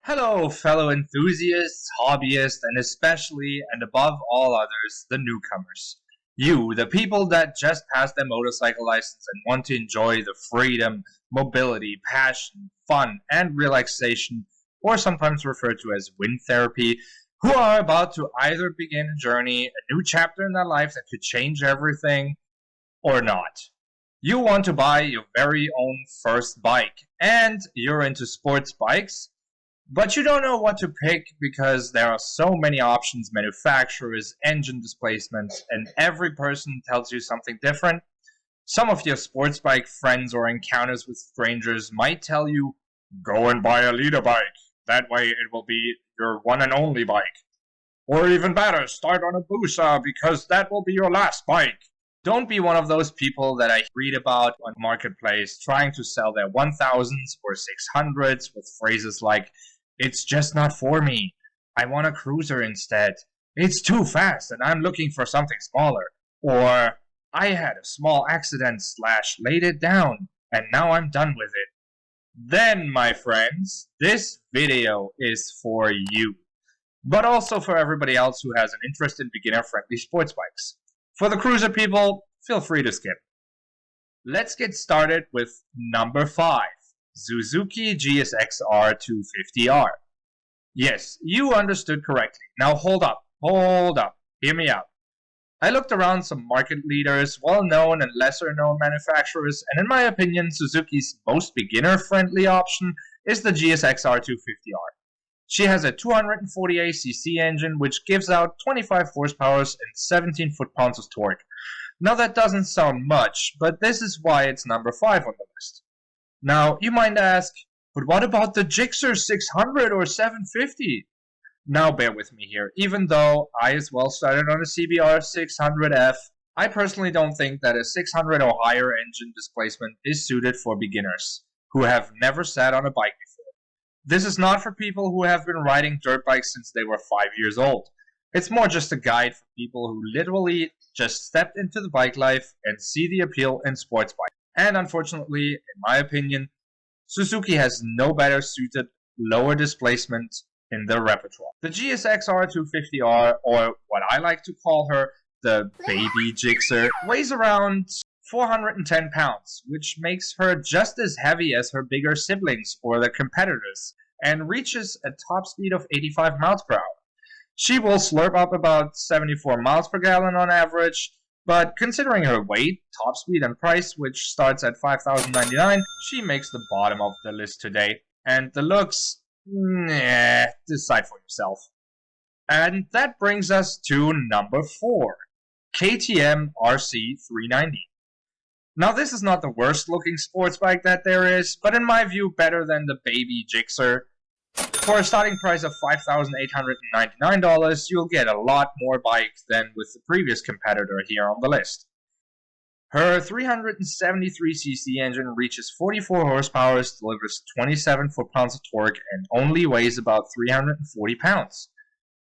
Hello, fellow enthusiasts, hobbyists, and especially and above all others, the newcomers. You, the people that just passed their motorcycle license and want to enjoy the freedom, mobility, passion, fun, and relaxation, or sometimes referred to as wind therapy, who are about to either begin a journey, a new chapter in their life that could change everything, or not. You want to buy your very own first bike, and you're into sports bikes, but you don't know what to pick because there are so many options, manufacturers, engine displacements, and every person tells you something different. Some of your sports bike friends or encounters with strangers might tell you, go and buy a leader bike. That way it will be your one and only bike. Or even better, start on a Busa because that will be your last bike. Don't be one of those people that I read about on Marketplace trying to sell their 1000s or 600s with phrases like, it's just not for me. I want a cruiser instead. It's too fast and I'm looking for something smaller. Or, I had a small accident / laid it down and now I'm done with it. Then, my friends, this video is for you. But also for everybody else who has an interest in beginner-friendly sports bikes. For the cruiser people, feel free to skip. Let's get started with number 5. Suzuki GSX-R 250R. Yes, you understood correctly. Now hold up, hear me out. I looked around some market leaders, well-known and lesser-known manufacturers, and in my opinion, Suzuki's most beginner-friendly option is the GSX-R 250R. She has a 248cc engine which gives out 25 horsepower and 17 foot-pounds of torque. Now that doesn't sound much, but this is why it's number 5 on the list. Now, you might ask, but what about the Gixxer 600 or 750? Now bear with me here. Even though I as well started on a CBR 600F, I personally don't think that a 600 or higher engine displacement is suited for beginners who have never sat on a bike before. This is not for people who have been riding dirt bikes since they were 5 years old. It's more just a guide for people who literally just stepped into the bike life and see the appeal in sports bikes. And unfortunately, in my opinion, Suzuki has no better suited lower displacement in their repertoire. The GSX-R 250R, or what I like to call her, the baby Gixxer, weighs around 410 pounds, which makes her just as heavy as her bigger siblings or their competitors, and reaches a top speed of 85 miles per hour. She will slurp up about 74 miles per gallon on average, but considering her weight, top speed, and price, which starts at $5,099, she makes the bottom of the list today. And the looks, decide for yourself. And that brings us to number 4, KTM RC390. Now this is not the worst looking sports bike that there is, but in my view better than the baby Gixxer. For a starting price of $5,899, you'll get a lot more bike than with the previous competitor here on the list. Her 373cc engine reaches 44 horsepower, delivers 27 foot-pounds of torque, and only weighs about 340 pounds.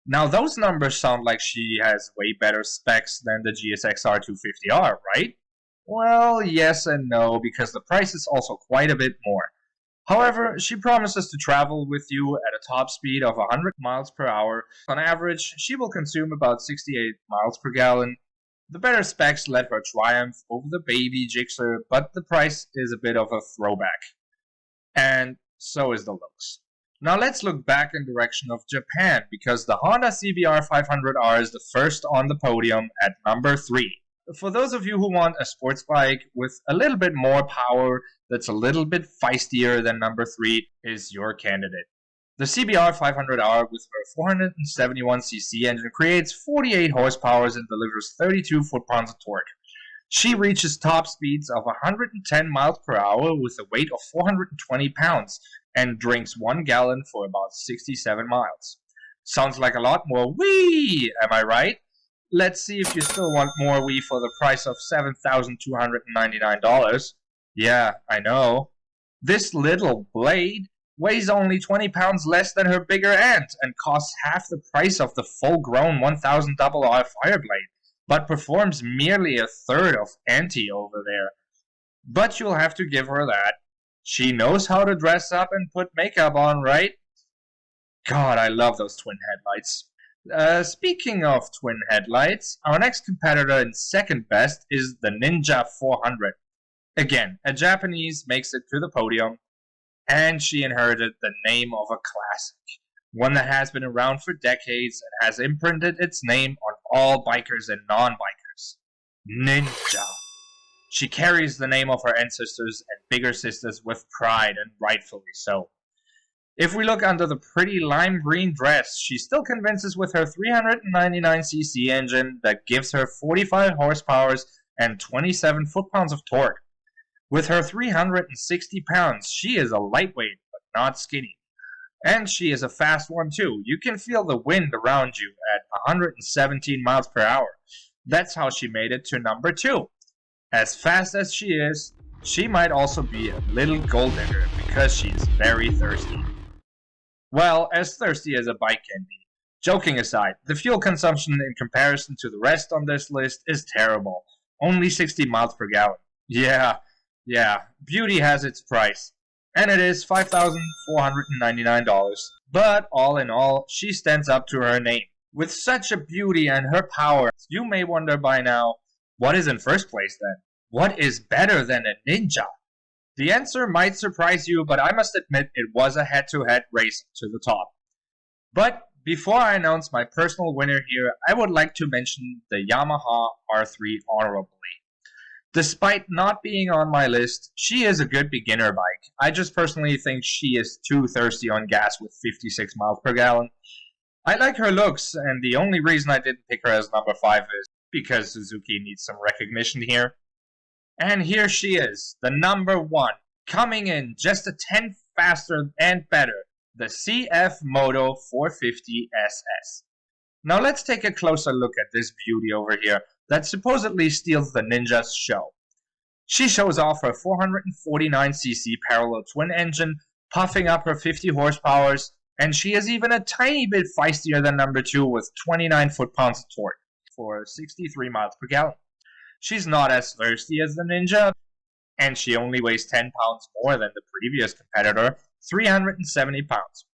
Now those numbers sound like she has way better specs than the GSX-R 250R, right? Well, yes and no, because the price is also quite a bit more. However, she promises to travel with you at a top speed of 100 miles per hour. On average, she will consume about 68 miles per gallon. The better specs let her triumph over the baby Gixxer, but the price is a bit of a throwback. And so is the looks. Now let's look back in direction of Japan, because the Honda CBR 500R is the first on the podium at number 3. For those of you who want a sports bike with a little bit more power that's a little bit feistier than number 3 is your candidate. The CBR 500R with her 471cc engine creates 48 horsepower and delivers 32 foot-pounds of torque. She reaches top speeds of 110 miles per hour with a weight of 420 pounds and drinks 1 gallon for about 67 miles. Sounds like a lot more wee, am I right? Let's see if you still want more Wii for the price of $7,299. Yeah, I know. This little blade weighs only 20 pounds less than her bigger aunt and costs half the price of the full-grown 1000 RR Fireblade, but performs merely a third of Auntie over there. But you'll have to give her that. She knows how to dress up and put makeup on, right? God, I love those twin headlights. Speaking of twin headlights, our next competitor in second best is the Ninja 400. Again, a Japanese makes it to the podium, and she inherited the name of a classic. One that has been around for decades and has imprinted its name on all bikers and non-bikers. Ninja. She carries the name of her ancestors and bigger sisters with pride, and rightfully so. If we look under the pretty lime green dress, she still convinces with her 399cc engine that gives her 45 horsepower and 27 foot-pounds of torque. With her 360 pounds, she is a lightweight but not skinny. And she is a fast one too. You can feel the wind around you at 117 miles per hour. That's how she made it to number 2. As fast as she is, she might also be a little gold digger because she is very thirsty. Well, as thirsty as a bike can be. Joking aside, the fuel consumption in comparison to the rest on this list is terrible. Only 60 miles per gallon. Yeah, beauty has its price. And it is $5,499. But all in all, she stands up to her name. With such a beauty and her power, you may wonder by now, what is in first place then? What is better than a ninja? The answer might surprise you, but I must admit it was a head-to-head race to the top. But before I announce my personal winner here, I would like to mention the Yamaha R3 honorably. Despite not being on my list, she is a good beginner bike. I just personally think she is too thirsty on gas with 56 miles per gallon. I like her looks, and the only reason I didn't pick her as number 5 is because Suzuki needs some recognition here. And here she is, the number 1, coming in just a tenth faster and better, the CF Moto 450 SS. Now let's take a closer look at this beauty over here that supposedly steals the Ninja's show. She shows off her 449cc parallel twin engine, puffing up her 50 horsepower, and she is even a tiny bit feistier than number 2 with 29 foot-pounds of torque for 63 miles per gallon. She's not as thirsty as the Ninja, and she only weighs 10 pounds more than the previous competitor, 370 pounds.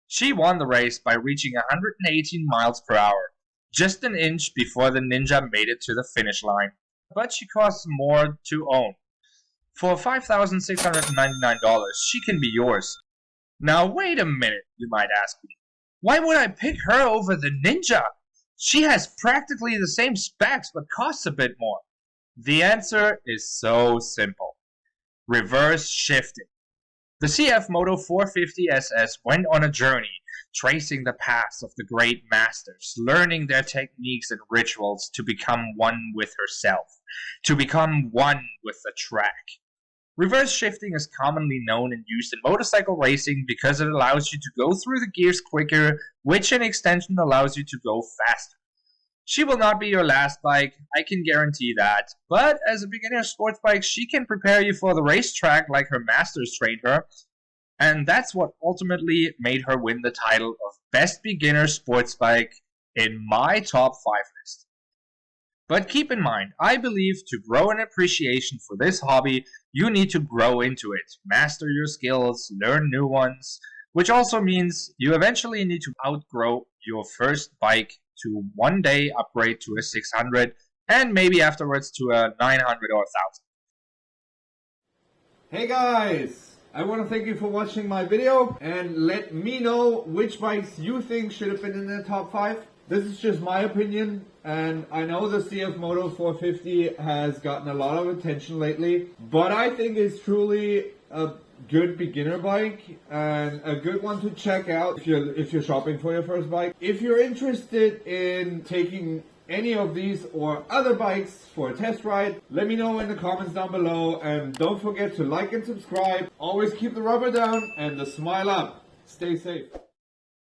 She won the race by reaching 118 miles per hour, just an inch before the Ninja made it to the finish line. But she costs more to own. For $5,699, she can be yours. Now wait a minute, you might ask me. Why would I pick her over the Ninja? She has practically the same specs but costs a bit more. The answer is so simple. Reverse shifting. The CF Moto 450 SS went on a journey, tracing the paths of the great masters, learning their techniques and rituals to become one with herself, to become one with the track. Reverse shifting is commonly known and used in motorcycle racing because it allows you to go through the gears quicker, which in extension allows you to go faster. She will not be your last bike, I can guarantee that, but as a beginner sports bike, she can prepare you for the racetrack like her masters trained her, and that's what ultimately made her win the title of Best Beginner Sports Bike in my top 5 list. But keep in mind, I believe to grow an appreciation for this hobby, you need to grow into it, master your skills, learn new ones, which also means you eventually need to outgrow your first bike to one day upgrade to a 600 and maybe afterwards to a 900 or 1000. Hey guys! I want to thank you for watching my video and let me know which bikes you think should have been in the top 5. This is just my opinion, and I know the CF Moto 450 has gotten a lot of attention lately, but I think it's truly a good beginner bike and a good one to check out if you're shopping for your first bike. If you're interested in taking any of these or other bikes for a test ride, let me know in the comments down below, and don't forget to like and subscribe. Always keep the rubber down and the smile up. Stay safe.